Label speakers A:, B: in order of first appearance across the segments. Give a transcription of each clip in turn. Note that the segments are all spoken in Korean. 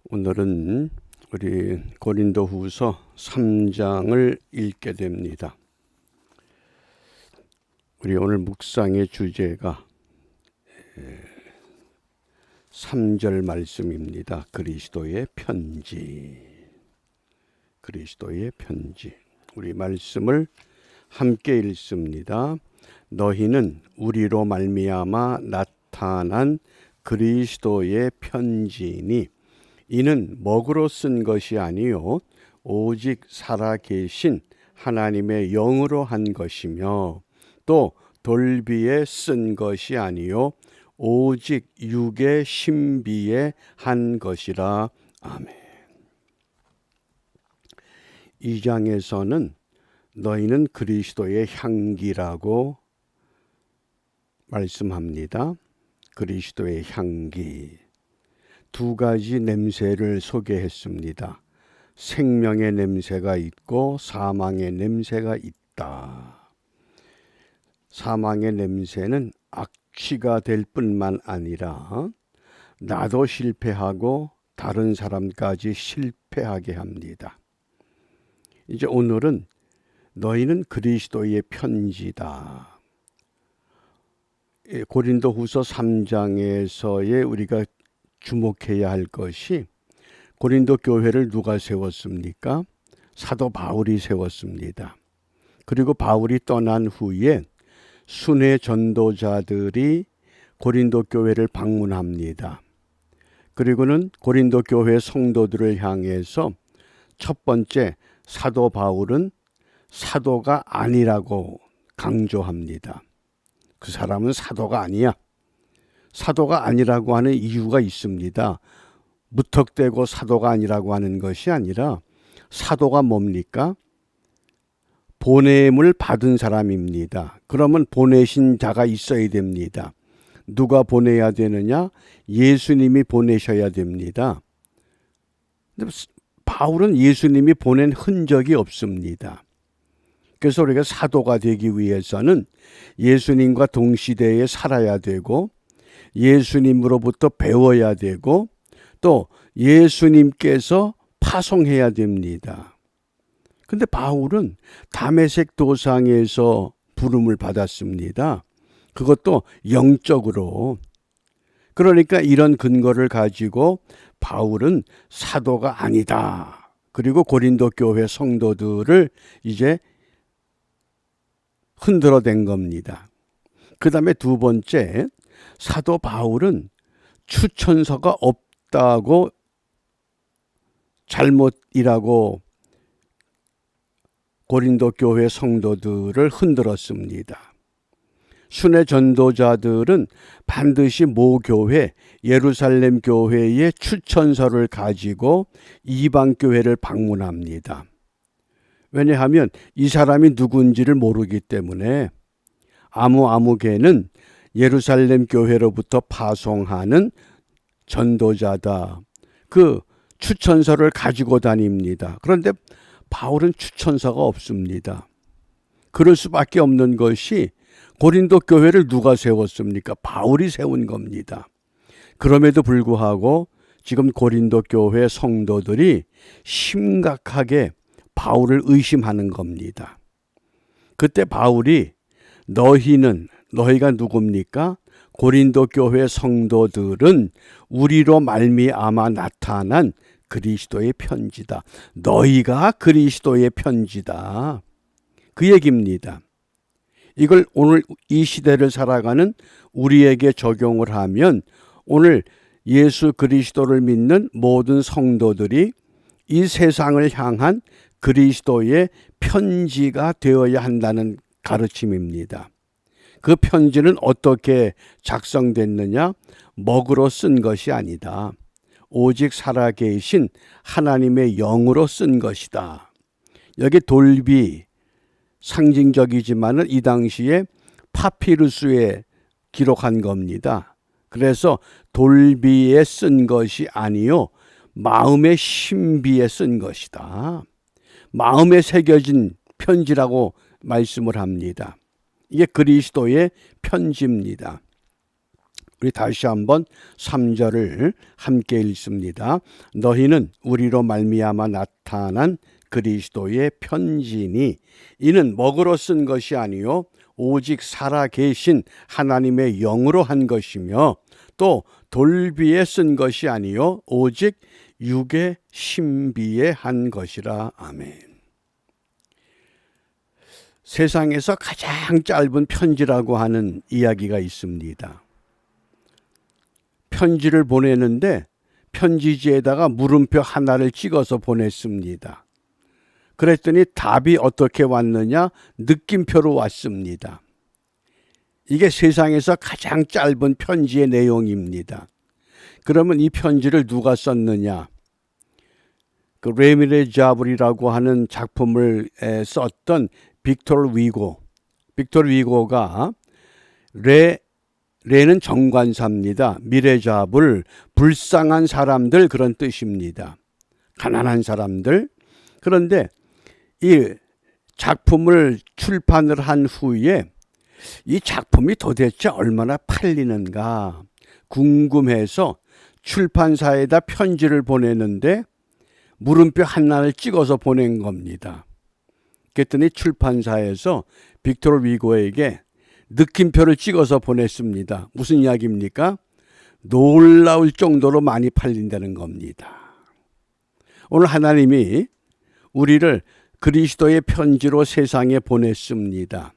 A: 오늘은 우리 고린도후서 3장을 읽게 됩니다. 우리 오늘 묵상의 주제가 3절 말씀입니다. 그리스도의 편지. 그리스도의 편지. 우리 말씀을 함께 읽습니다. 너희는 우리로 말미암아 나타난 그리스도의 편지니 이는 먹으로 쓴 것이 아니요 오직 살아계신 하나님의 영으로 한 것이며 또 돌비에 쓴 것이 아니요 오직 육의 신비에 한 것이라. 아멘. 2장에서는 너희는 그리스도의 향기라고 말씀합니다. 그리스도의 향기. 두 가지 냄새를 소개했습니다. 생명의 냄새가 있고 사망의 냄새가 있다. 사망의 냄새는 악취가 될 뿐만 아니라 나도 실패하고 다른 사람까지 실패하게 합니다. 이제 오늘은 너희는 그리스도의 편지다. 고린도후서 3장에서의 우리가 주목해야 할 것이 고린도 교회를 누가 세웠습니까? 사도 바울이 세웠습니다. 그리고 바울이 떠난 후에 순회 전도자들이 고린도 교회를 방문합니다. 그리고는 고린도 교회 성도들을 향해서 첫 번째 사도 바울은 사도가 아니라고 강조합니다. 그 사람은 사도가 아니야. 사도가 아니라고 하는 이유가 있습니다. 무턱대고 사도가 아니라고 하는 것이 아니라 사도가 뭡니까? 보냄을 받은 사람입니다. 그러면 보내신 자가 있어야 됩니다. 누가 보내야 되느냐? 예수님이 보내셔야 됩니다. 근데 바울은 예수님이 보낸 흔적이 없습니다. 그래서 우리가 사도가 되기 위해서는 예수님과 동시대에 살아야 되고 예수님으로부터 배워야 되고 또 예수님께서 파송해야 됩니다. 근데 바울은 다메섹 도상에서 부름을 받았습니다. 그것도 영적으로. 그러니까 이런 근거를 가지고 바울은 사도가 아니다. 그리고 고린도 교회 성도들을 이제 흔들어댄 겁니다. 그 다음에 두 번째, 사도 바울은 추천서가 없다고 잘못이라고 고린도 교회 성도들을 흔들었습니다. 순회 전도자들은 반드시 모 교회, 예루살렘 교회의 추천서를 가지고 이방 교회를 방문합니다. 왜냐하면 이 사람이 누군지를 모르기 때문에 아무개는 예루살렘 교회로부터 파송하는 전도자다. 그 추천서를 가지고 다닙니다. 그런데 바울은 추천서가 없습니다. 그럴 수밖에 없는 것이 고린도 교회를 누가 세웠습니까? 바울이 세운 겁니다. 그럼에도 불구하고 지금 고린도 교회 성도들이 심각하게 바울을 의심하는 겁니다. 그때 바울이 너희가 누굽니까? 고린도 교회 성도들은 우리로 말미암아 나타난 그리스도의 편지다. 너희가 그리스도의 편지다. 그 얘기입니다. 이걸 오늘 이 시대를 살아가는 우리에게 적용을 하면 오늘 예수 그리스도를 믿는 모든 성도들이 이 세상을 향한 그리스도의 편지가 되어야 한다는 가르침입니다. 그 편지는 어떻게 작성됐느냐? 먹으로 쓴 것이 아니다. 오직 살아계신 하나님의 영으로 쓴 것이다. 여기 돌비 상징적이지만 이 당시에 파피루스에 기록한 겁니다. 그래서 돌비에 쓴 것이 아니요 마음의 신비에 쓴 것이다. 마음에 새겨진 편지라고 말씀을 합니다. 이게 그리스도의 편지입니다. 우리 다시 한번 3절을 함께 읽습니다. 너희는 우리로 말미암아 나타난 그리스도의 편지니 이는 먹으로 쓴 것이 아니요 오직 살아 계신 하나님의 영으로 한 것이며 또 돌비에 쓴 것이 아니요 오직 육의 신비에 한 것이라. 아멘. 세상에서 가장 짧은 편지라고 하는 이야기가 있습니다. 편지를 보내는데 편지지에다가 물음표 하나를 찍어서 보냈습니다. 그랬더니 답이 어떻게 왔느냐? 느낌표로 왔습니다. 이게 세상에서 가장 짧은 편지의 내용입니다. 그러면 이 편지를 누가 썼느냐? 그 레미레 자블이라고 하는 작품을 썼던 빅토르 위고가 레는 정관사입니다. 미레자블, 불쌍한 사람들 그런 뜻입니다. 가난한 사람들. 그런데 이 작품을 출판을 한 후에 이 작품이 도대체 얼마나 팔리는가 궁금해서 출판사에다 편지를 보내는데 물음표 하나를 찍어서 보낸 겁니다. 그랬더니 출판사에서 빅토르 위고에게 느낌표를 찍어서 보냈습니다. 무슨 이야기입니까? 놀라울 정도로 많이 팔린다는 겁니다. 오늘 하나님이 우리를 그리스도의 편지로 세상에 보냈습니다.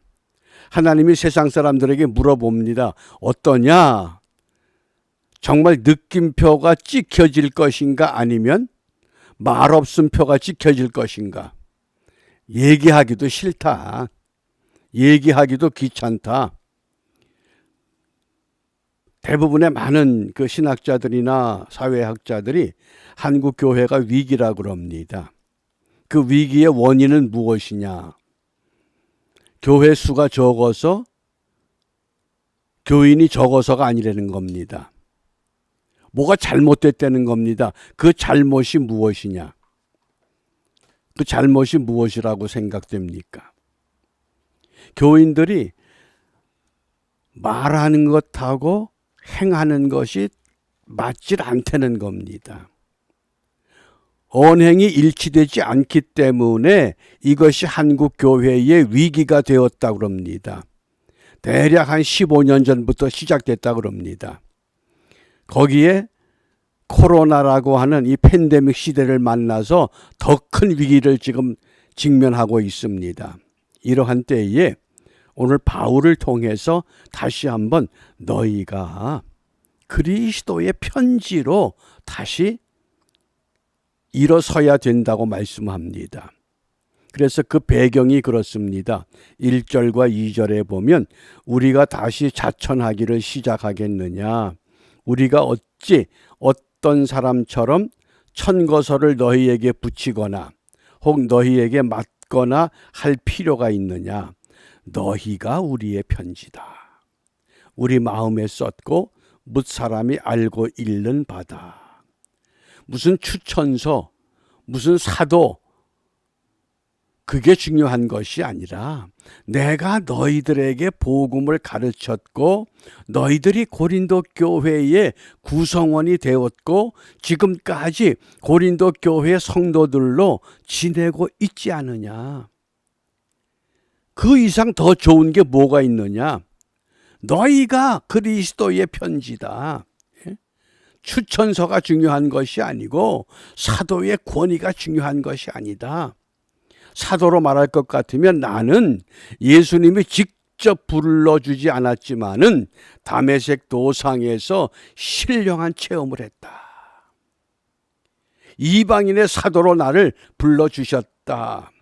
A: 하나님이 세상 사람들에게 물어봅니다. 어떠냐? 정말 느낌표가 찍혀질 것인가 아니면 말없음 표가 찍혀질 것인가? 얘기하기도 싫다. 얘기하기도 귀찮다. 대부분의 많은 그 신학자들이나 사회학자들이 한국 교회가 위기라고 그럽니다. 그 위기의 원인은 무엇이냐? 교회 수가 적어서 교인이 적어서가 아니라는 겁니다. 뭐가 잘못됐다는 겁니다. 그 잘못이 무엇이냐? 그 잘못이 무엇이라고 생각됩니까? 교인들이 말하는 것하고 행하는 것이 맞질 않다는 겁니다. 언행이 일치되지 않기 때문에 이것이 한국 교회의 위기가 되었다고 그럽니다. 대략 한 15년 전부터 시작됐다고 그럽니다. 거기에 코로나라고 하는 이 팬데믹 시대를 만나서 더 큰 위기를 지금 직면하고 있습니다. 이러한 때에 오늘 바울을 통해서 다시 한번 너희가 그리스도의 편지로 다시 일어서야 된다고 말씀합니다. 그래서 그 배경이 그렇습니다. 1절과 2절에 보면 우리가 다시 자천하기를 시작하겠느냐? 우리가 어찌 어떤 사람처럼 천거설을 너희에게 붙이거나 혹 너희에게 맞거나 할 필요가 있느냐? 너희가 우리의 편지다. 우리 마음에 썼고 뭇 사람이 알고 읽는 바다. 무슨 추천서, 무슨 사도, 그게 중요한 것이 아니라 내가 너희들에게 복음을 가르쳤고 너희들이 고린도 교회의 구성원이 되었고 지금까지 고린도 교회 성도들로 지내고 있지 않느냐. 그 이상 더 좋은 게 뭐가 있느냐. 너희가 그리스도의 편지다. 추천서가 중요한 것이 아니고 사도의 권위가 중요한 것이 아니다. 사도로 말할 것 같으면 나는 예수님이 직접 불러주지 않았지만은 다메섹 도상에서 신령한 체험을 했다. 이방인의 사도로 나를 불러주셨다.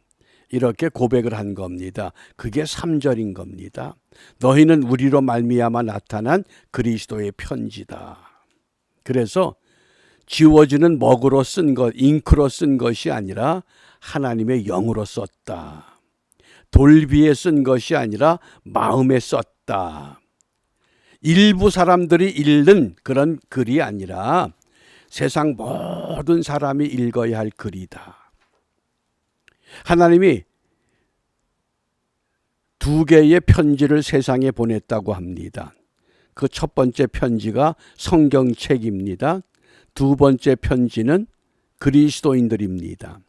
A: 이렇게 고백을 한 겁니다. 그게 3절인 겁니다. 너희는 우리로 말미암아 나타난 그리스도의 편지다. 그래서 지워지는 먹으로 쓴 것, 잉크로 쓴 것이 아니라 하나님의 영으로 썼다. 돌비에 쓴 것이 아니라 마음에 썼다. 일부 사람들이 읽는 그런 글이 아니라 세상 모든 사람이 읽어야 할 글이다. 하나님이 2개의 편지를 세상에 보냈다고 합니다. 그 첫 번째 편지가 성경책입니다. 두 번째 편지는 그리스도인들입니다.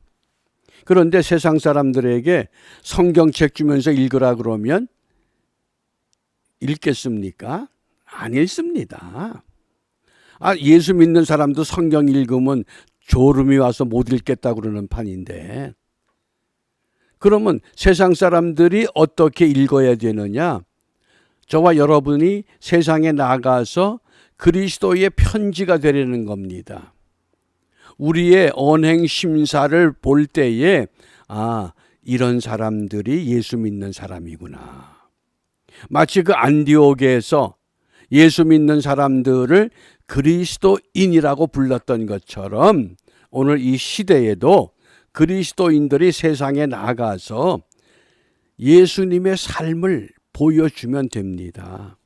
A: 그런데 세상 사람들에게 성경책 주면서 읽으라 그러면 읽겠습니까? 안 읽습니다. 예수 믿는 사람도 성경 읽으면 졸음이 와서 못 읽겠다 그러는 판인데, 그러면 세상 사람들이 어떻게 읽어야 되느냐? 저와 여러분이 세상에 나가서 그리스도의 편지가 되려는 겁니다. 우리의 언행 심사를 볼 때에 이런 사람들이 예수 믿는 사람이구나. 마치 그 안디옥에서 예수 믿는 사람들을 그리스도인이라고 불렀던 것처럼 오늘 이 시대에도 그리스도인들이 세상에 나가서 예수님의 삶을 보여주면 됩니다.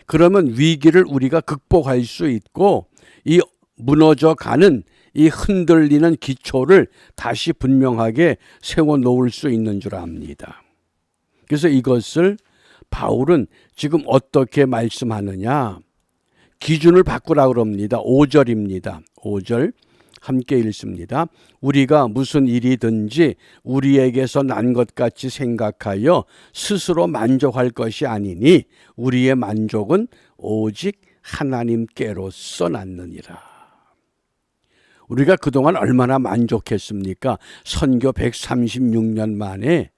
A: 그러면 위기를 우리가 극복할 수 있고 이 무너져가는 이 흔들리는 기초를 다시 분명하게 세워놓을 수 있는 줄 압니다. 그래서 이것을 바울은 지금 어떻게 말씀하느냐? 기준을 바꾸라 그럽니다. 5절입니다. 5절 함께 읽습니다. 우리가 무슨 일이든지 우리에게서 난 것 같이 생각하여 스스로 만족할 것이 아니니 우리의 만족은 오직 하나님께로서 낳느니라. 우리가 그동안 얼마나 만족했습니까? 선교 136년 만에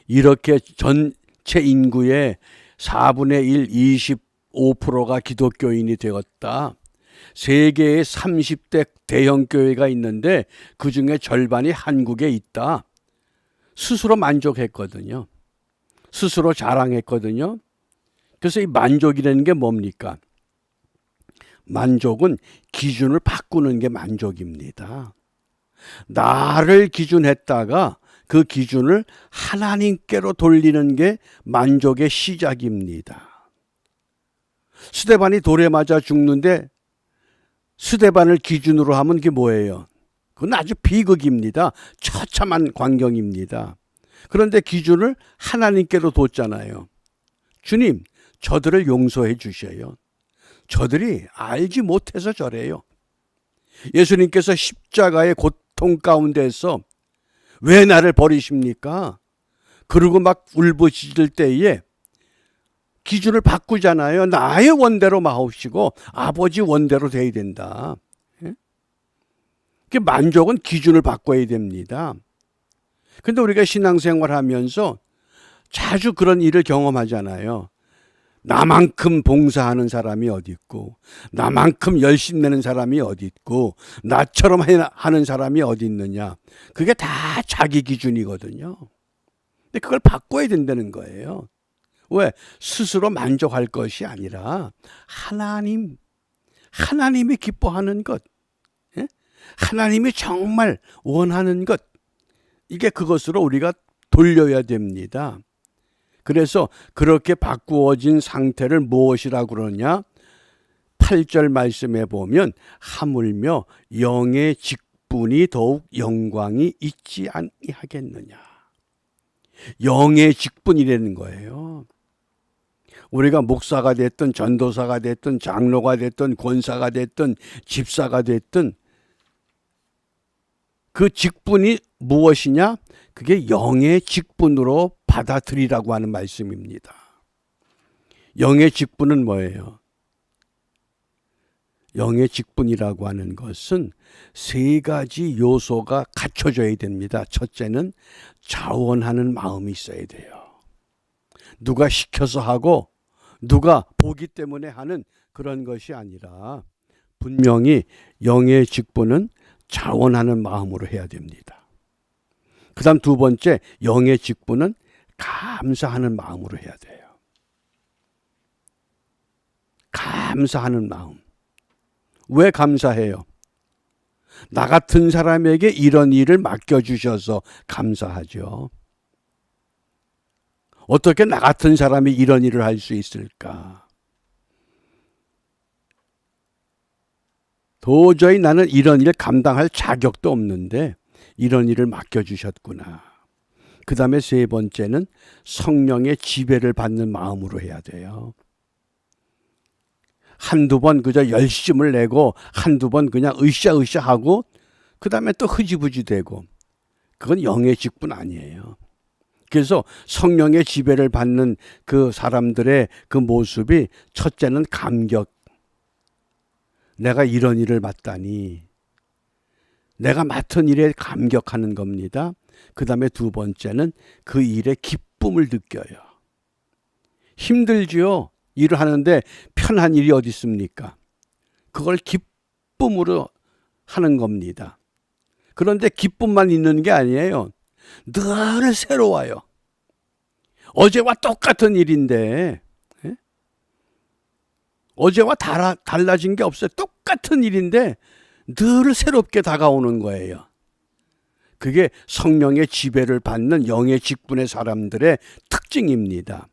A: 이렇게 전체 인구의 4분의 1, 25%가 기독교인이 되었다. 세계에 30대 대형 교회가 있는데 그 중에 절반이 한국에 있다. 스스로 만족했거든요. 스스로 자랑했거든요. 그래서 이 만족이라는 게 뭡니까? 만족은 기준을 바꾸는 게 만족입니다. 나를 기준했다가 그 기준을 하나님께로 돌리는 게 만족의 시작입니다. 스데반이 돌에 맞아 죽는데 스데반을 기준으로 하면 그게 뭐예요? 그건 아주 비극입니다. 처참한 광경입니다. 그런데 기준을 하나님께로 뒀잖아요. 주님, 저들을 용서해 주셔요. 저들이 알지 못해서 저래요. 예수님께서 십자가의 고통 가운데서 왜 나를 버리십니까? 그러고 막 울부짖을 때에 기준을 바꾸잖아요. 나의 원대로 마옵시고 아버지 원대로 돼야 된다. 만족은 기준을 바꿔야 됩니다. 그런데 우리가 신앙생활하면서 자주 그런 일을 경험하잖아요. 나만큼 봉사하는 사람이 어디 있고, 나만큼 열심 내는 사람이 어디 있고, 나처럼 하는 사람이 어디 있느냐. 그게 다 자기 기준이거든요. 근데 그걸 바꿔야 된다는 거예요. 왜? 스스로 만족할 것이 아니라 하나님이 기뻐하는 것, 하나님이 정말 원하는 것, 이게 그것으로 우리가 돌려야 됩니다. 그래서 그렇게 바꾸어진 상태를 무엇이라고 그러냐? 8절 말씀에 보면 하물며 영의 직분이 더욱 영광이 있지 아니하겠느냐. 영의 직분이라는 거예요. 우리가 목사가 됐든 전도사가 됐든 장로가 됐든 권사가 됐든 집사가 됐든 그 직분이 무엇이냐? 그게 영의 직분으로 받아들이라고 하는 말씀입니다. 영의 직분은 뭐예요? 영의 직분이라고 하는 것은 세 가지 요소가 갖춰져야 됩니다. 첫째는 자원하는 마음이 있어야 돼요. 누가 시켜서 하고 누가 보기 때문에 하는 그런 것이 아니라 분명히 영의 직분은 자원하는 마음으로 해야 됩니다. 그 다음 두 번째, 영의 직분은 감사하는 마음으로 해야 돼요. 감사하는 마음. 왜 감사해요? 나 같은 사람에게 이런 일을 맡겨주셔서 감사하죠. 어떻게 나 같은 사람이 이런 일을 할 수 있을까? 도저히 나는 이런 일 감당할 자격도 없는데 이런 일을 맡겨주셨구나. 그 다음에 세 번째는 성령의 지배를 받는 마음으로 해야 돼요. 한두 번 그저 열심을 내고 한두 번 그냥 으쌰으쌰 하고 그 다음에 또 흐지부지 되고, 그건 영의 직분 아니에요. 그래서 성령의 지배를 받는 그 사람들의 그 모습이, 첫째는 감격. 내가 이런 일을 맡다니. 내가 맡은 일에 감격하는 겁니다. 그 다음에 두 번째는 그 일에 기쁨을 느껴요. 힘들지요. 일을 하는데 편한 일이 어디 있습니까? 그걸 기쁨으로 하는 겁니다. 그런데 기쁨만 있는 게 아니에요. 늘 새로워요. 어제와 똑같은 일인데, 예? 어제와 달라진 게 없어요. 똑같은 일인데 늘 새롭게 다가오는 거예요. 그게 성령의 지배를 받는 영의 직분의 사람들의 특징입니다.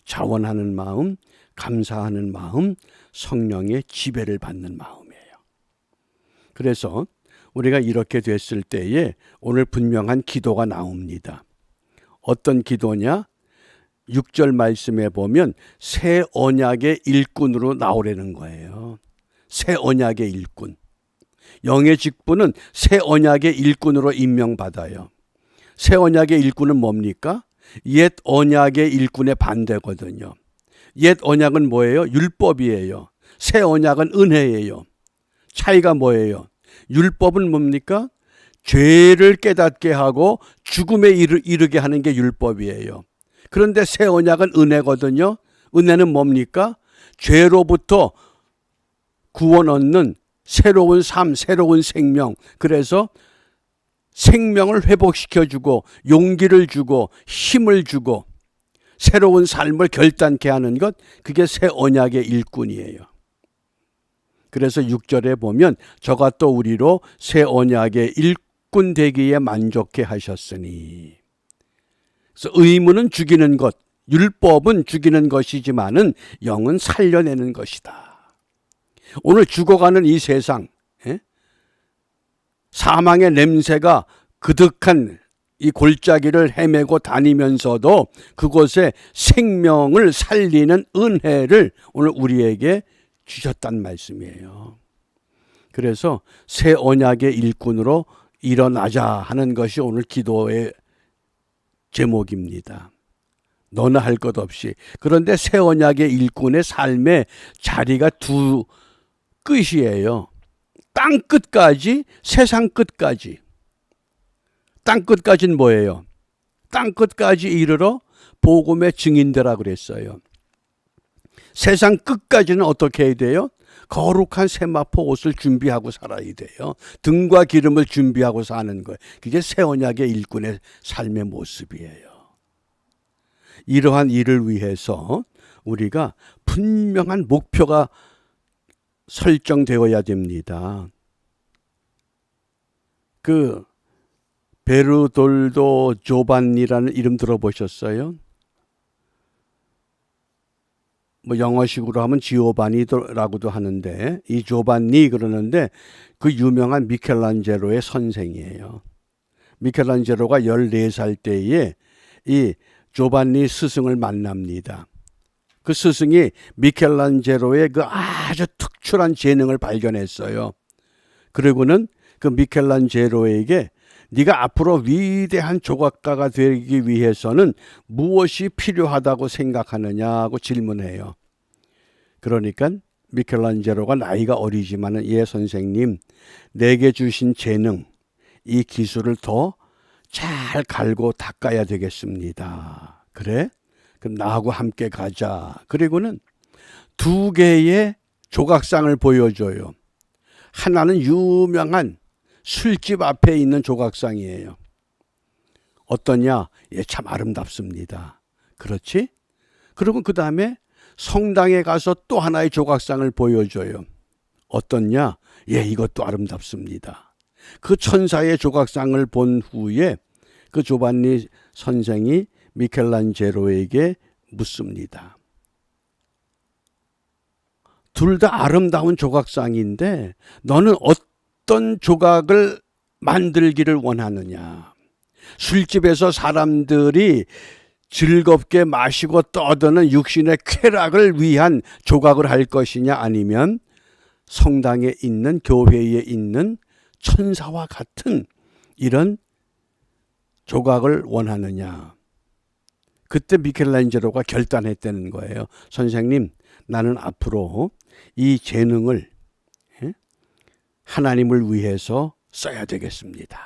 A: 자원하는 마음, 감사하는 마음, 성령의 지배를 받는 마음이에요. 그래서 우리가 이렇게 됐을 때에 오늘 분명한 기도가 나옵니다. 어떤 기도냐? 6절 말씀에 보면 새 언약의 일꾼으로 나오라는 거예요. 새 언약의 일꾼. 영의 직분은 새 언약의 일꾼으로 임명받아요. 새 언약의 일꾼은 뭡니까? 옛 언약의 일꾼의 반대거든요. 옛 언약은 뭐예요? 율법이에요. 새 언약은 은혜예요. 차이가 뭐예요? 율법은 뭡니까? 죄를 깨닫게 하고 죽음에 이르게 하는 게 율법이에요. 그런데 새 언약은 은혜거든요. 은혜는 뭡니까? 죄로부터 구원 얻는 새로운 삶, 새로운 생명. 그래서 생명을 회복시켜주고 용기를 주고 힘을 주고 새로운 삶을 결단케 하는 것, 그게 새 언약의 일꾼이에요. 그래서 6절에 보면 저가 또 우리로 새 언약의 일꾼 되기에 만족해 하셨으니. 그래서 의무는 죽이는 것, 율법은 죽이는 것이지만은 영은 살려내는 것이다. 오늘 죽어가는 이 세상, 사망의 냄새가 그득한 이 골짜기를 헤매고 다니면서도 그곳에 생명을 살리는 은혜를 오늘 우리에게 주셨단 말씀이에요. 그래서 새 언약의 일꾼으로 일어나자 하는 것이 오늘 기도의 제목입니다. 너나 할 것 없이. 그런데 새 언약의 일꾼의 삶의 자리가 두 끝이에요. 땅 끝까지, 세상 끝까지. 땅 끝까지는 뭐예요? 땅 끝까지 이르러 복음의 증인되라 그랬어요. 세상 끝까지는 어떻게 해야 돼요? 거룩한 세마포 옷을 준비하고 살아야 돼요. 등과 기름을 준비하고 사는 거예요. 그게 새 언약의 일꾼의 삶의 모습이에요. 이러한 일을 위해서 우리가 분명한 목표가 설정되어야 됩니다. 그 베르돌도 조반니라는 이름 들어보셨어요? 뭐 영어식으로 하면 지오바니라고도 하는데, 이 조반니 그러는데 그 유명한 미켈란젤로의 선생이에요. 미켈란젤로가 14살 때에 이 조반니 스승을 만납니다. 그 스승이 미켈란젤로의 그 아주 특출한 재능을 발견했어요. 그리고는 그 미켈란젤로에게 네가 앞으로 위대한 조각가가 되기 위해서는 무엇이 필요하다고 생각하느냐고 질문해요. 그러니까 미켈란젤로가 나이가 어리지만은, 예 선생님, 내게 주신 재능, 이 기술을 더 잘 갈고 닦아야 되겠습니다. 그래? 그럼 나하고 함께 가자. 그리고는 두 개의 조각상을 보여줘요. 하나는 유명한 술집 앞에 있는 조각상이에요. 어떠냐? 예, 참 아름답습니다. 그렇지? 그리고 그 다음에 성당에 가서 또 하나의 조각상을 보여줘요. 어떠냐? 예, 이것도 아름답습니다. 그 천사의 조각상을 본 후에 그 조반니 선생이 미켈란젤로에게 묻습니다. 둘 다 아름다운 조각상인데 너는 어떤 조각을 만들기를 원하느냐? 술집에서 사람들이 즐겁게 마시고 떠드는 육신의 쾌락을 위한 조각을 할 것이냐, 아니면 성당에 있는, 교회에 있는 천사와 같은 이런 조각을 원하느냐. 그때 미켈란젤로가 결단했다는 거예요. 선생님, 나는 앞으로 이 재능을 하나님을 위해서 써야 되겠습니다.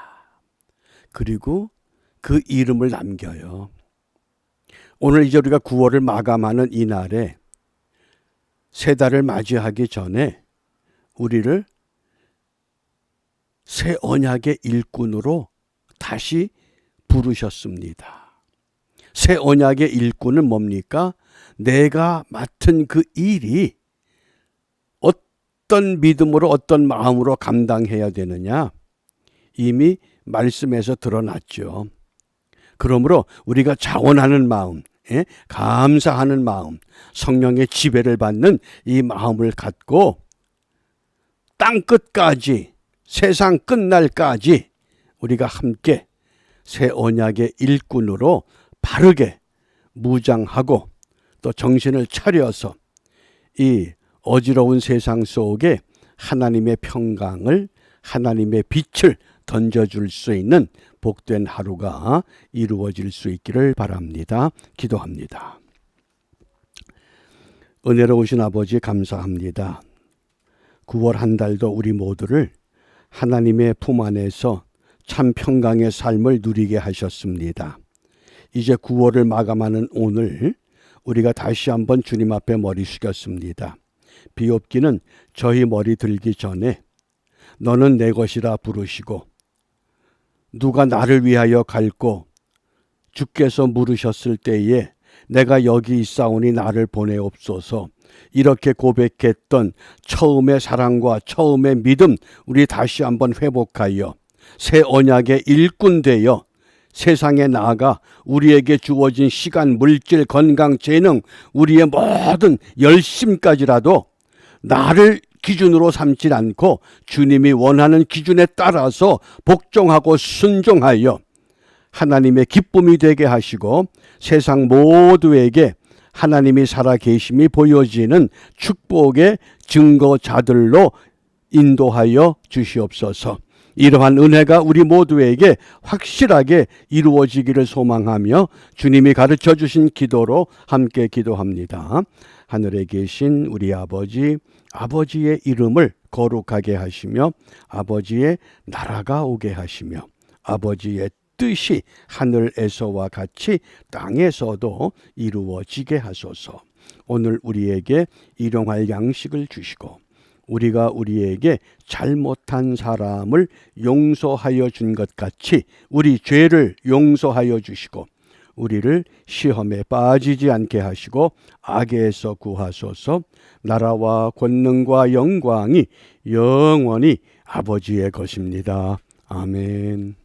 A: 그리고 그 이름을 남겨요. 오늘 이제 우리가 9월을 마감하는 이 날에 새 달을 맞이하기 전에 우리를 새 언약의 일꾼으로 다시 부르셨습니다. 새 언약의 일꾼은 뭡니까? 내가 맡은 그 일이 어떤 믿음으로, 어떤 마음으로 감당해야 되느냐? 이미 말씀에서 드러났죠. 그러므로 우리가 자원하는 마음, 감사하는 마음, 성령의 지배를 받는 이 마음을 갖고 땅 끝까지, 세상 끝날까지 우리가 함께 새 언약의 일꾼으로 바르게 무장하고 또 정신을 차려서 이 어지러운 세상 속에 하나님의 평강을, 하나님의 빛을 던져줄 수 있는 복된 하루가 이루어질 수 있기를 바랍니다. 기도합니다. 은혜로우신 아버지, 감사합니다. 9월 한 달도 우리 모두를 하나님의 품 안에서 참 평강의 삶을 누리게 하셨습니다. 이제 9월을 마감하는 오늘 우리가 다시 한번 주님 앞에 머리 숙였습니다. 비옵기는 저희 머리 들기 전에 너는 내 것이라 부르시고 누가 나를 위하여 갈고 주께서 물으셨을 때에 내가 여기 있사오니 나를 보내옵소서, 이렇게 고백했던 처음의 사랑과 처음의 믿음 우리 다시 한번 회복하여 새 언약의 일꾼 되어 세상에 나아가 우리에게 주어진 시간, 물질, 건강, 재능, 우리의 모든 열심까지라도 나를 기준으로 삼지 않고 주님이 원하는 기준에 따라서 복종하고 순종하여 하나님의 기쁨이 되게 하시고 세상 모두에게 하나님이 살아계심이 보여지는 축복의 증거자들로 인도하여 주시옵소서. 이러한 은혜가 우리 모두에게 확실하게 이루어지기를 소망하며 주님이 가르쳐 주신 기도로 함께 기도합니다. 하늘에 계신 우리 아버지, 아버지의 이름을 거룩하게 하시며 아버지의 나라가 오게 하시며 아버지의 뜻이 하늘에서와 같이 땅에서도 이루어지게 하소서. 오늘 우리에게 일용할 양식을 주시고 우리가 우리에게 잘못한 사람을 용서하여 준 것 같이 우리 죄를 용서하여 주시고 우리를 시험에 빠지지 않게 하시고 악에서 구하소서. 나라와 권능과 영광이 영원히 아버지의 것입니다. 아멘.